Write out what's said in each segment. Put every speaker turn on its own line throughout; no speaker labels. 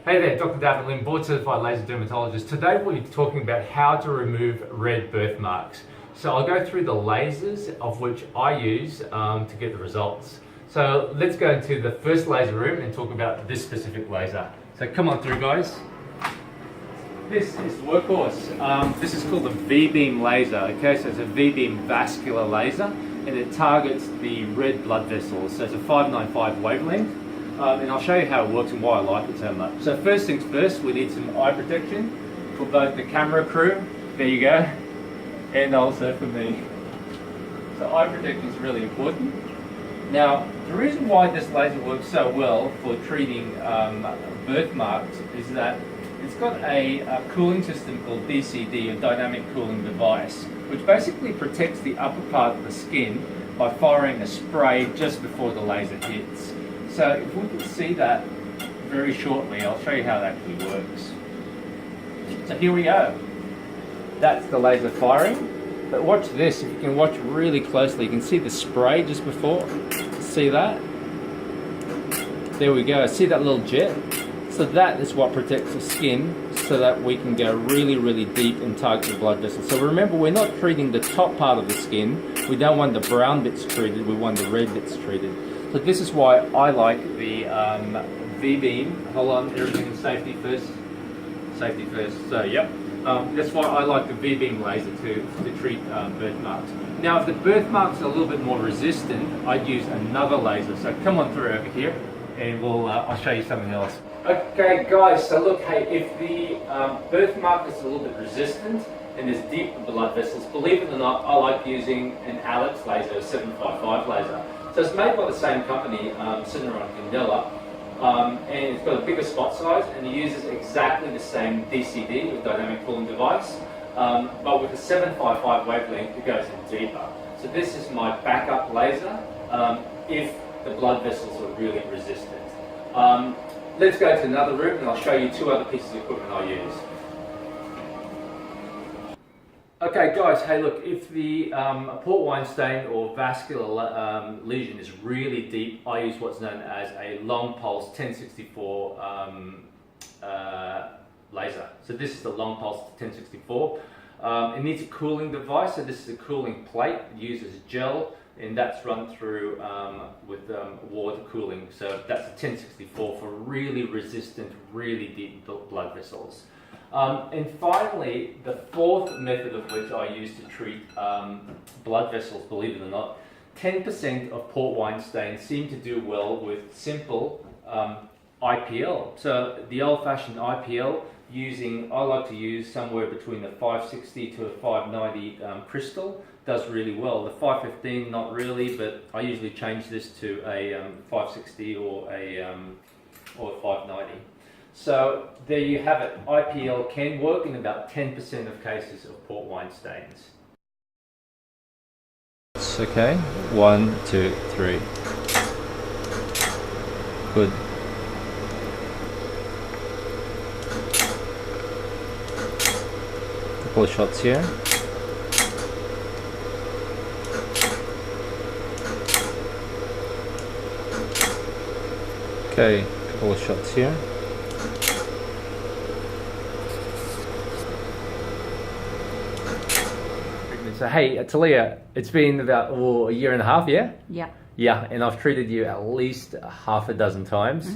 Hey there, Dr. David Lim, board certified laser dermatologist. Today we'll be talking about how to remove red birthmarks. So I'll go through the lasers of which I use to get the results. So let's go into the first laser room and talk about this specific laser. So come on through, guys. This is the workhorse. This is called the V-beam laser. Okay, so it's a V-beam vascular laser and it targets the red blood vessels. So it's a 595 wavelength. And I'll show you how it works and why I like it so much. So first things first, we need some eye protection for both the camera crew, there you go, and also for me. So eye protection is really important. Now, the reason why this laser works so well for treating birthmarks is that it's got a cooling system called DCD, a dynamic cooling device, which basically protects the upper part of the skin by firing a spray just before the laser hits. So if we can see that very shortly, I'll show you how that actually works. So here we go. That's the laser firing. But watch this, if you can watch really closely, you can see the spray just before. See that? There we go, see that little jet? So that is what protects the skin so that we can go really, really deep and target the blood vessels. So remember, we're not treating the top part of the skin. We don't want the brown bits treated, we want the red bits treated. So this is why I like the V-beam. Hold on, everything safety first. Safety first. So yep, that's why I like the V-beam laser to treat birthmarks. Now, if the birthmarks are a little bit more resistant, I'd use another laser. So come on through over here, and I'll show you something else. Okay, guys. So look, hey, if the birthmark is a little bit resistant and there's deep blood vessels, believe it or not, I like using an Alex laser, a 755 laser. So it's made by the same company, Syneron Candela, and it's got a bigger spot size and it uses exactly the same DCD, or dynamic cooling device, but with a 755 wavelength it goes in deeper. So this is my backup laser if the blood vessels are really resistant. Let's go to another room and I'll show you two other pieces of equipment I use. Okay guys, hey look, if the port wine stain or vascular lesion is really deep, I use what's known as a long pulse 1064 laser. So this is the long pulse 1064. It needs a cooling device, so this is a cooling plate. It uses gel and that's run through with water cooling. So that's a 1064 for really resistant, really deep blood vessels. And finally, the fourth method of which I use to treat blood vessels, believe it or not, 10% of port wine stains seem to do well with simple IPL. So the old-fashioned IPL, I like to use somewhere between the 560 to a 590 crystal, does really well. The 515, not really, but I usually change this to a 560 or a 590. So there you have it. IPL can work in about 10% of cases of port wine stains. Okay, 1, 2, 3. Good. Couple of shots here. Okay, couple of shots here. So hey, Talia, it's been about a year and a half, yeah?
Yeah.
Yeah, and I've treated you at least half a dozen times.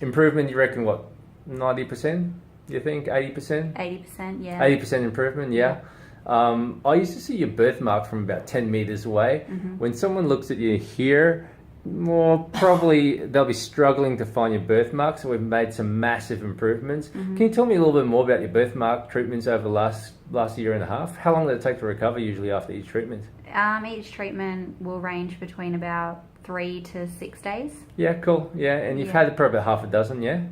Improvement, you reckon what, 90%? You think 80%?
80%, yeah.
80% improvement, yeah. I used to see your birthmark from about 10 meters away. When someone looks at you here, well, probably they'll be struggling to find your birthmark, so we've made some massive improvements. Can you tell me a little bit more about your birthmark treatments over the last year and a half? How long did it take to recover usually after each treatment?
Each treatment will range between about 3 to 6 days.
Yeah, cool. Yeah, and you've had it for about half a dozen, yeah?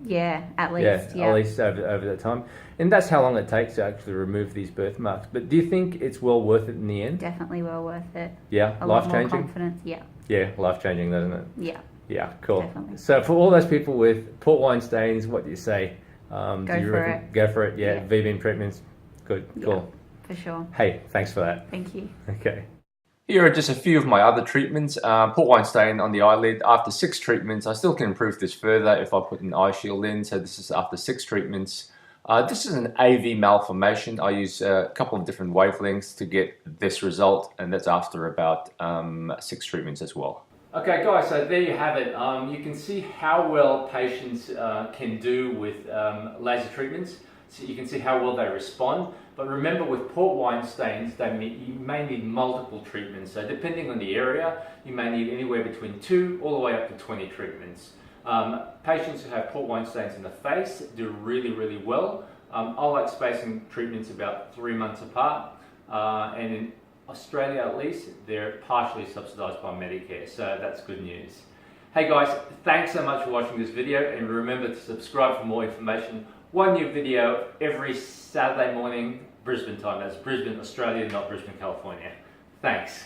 Yeah, at least.
Yeah, at least over that time. And that's how long it takes to actually remove these birthmarks. But do you think it's well worth it in the end?
Definitely well worth it.
Yeah,
a
life
lot more
changing?
confidence, yeah.
Yeah, life changing, doesn't it?
Yeah.
Yeah, cool.
Definitely.
So for all those people with port wine stains, what do you say?
Go for it.
Go for it, yeah. V-beam treatments, good, cool.
Yeah, for sure.
Hey, thanks for that.
Thank you.
Okay.
Here are just a few of my other treatments. Port wine stain on the eyelid. After 6 treatments, I still can improve this further if I put an eye shield in. So this is after 6 treatments. This is an AV malformation. I use a couple of different wavelengths to get this result, and that's after about 6 treatments as well.
Okay guys, so there you have it. You can see how well patients can do with laser treatments. So you can see how well they respond. But remember, with port wine stains, you may need multiple treatments. So depending on the area, you may need anywhere between 2 all the way up to 20 treatments. Patients who have port wine stains in the face do really, really well. I like spacing treatments about 3 months apart. And in Australia at least, they're partially subsidised by Medicare, so that's good news. Hey guys, thanks so much for watching this video, and remember to subscribe for more information. One new video every Saturday morning, Brisbane time. That's Brisbane, Australia, not Brisbane, California. Thanks.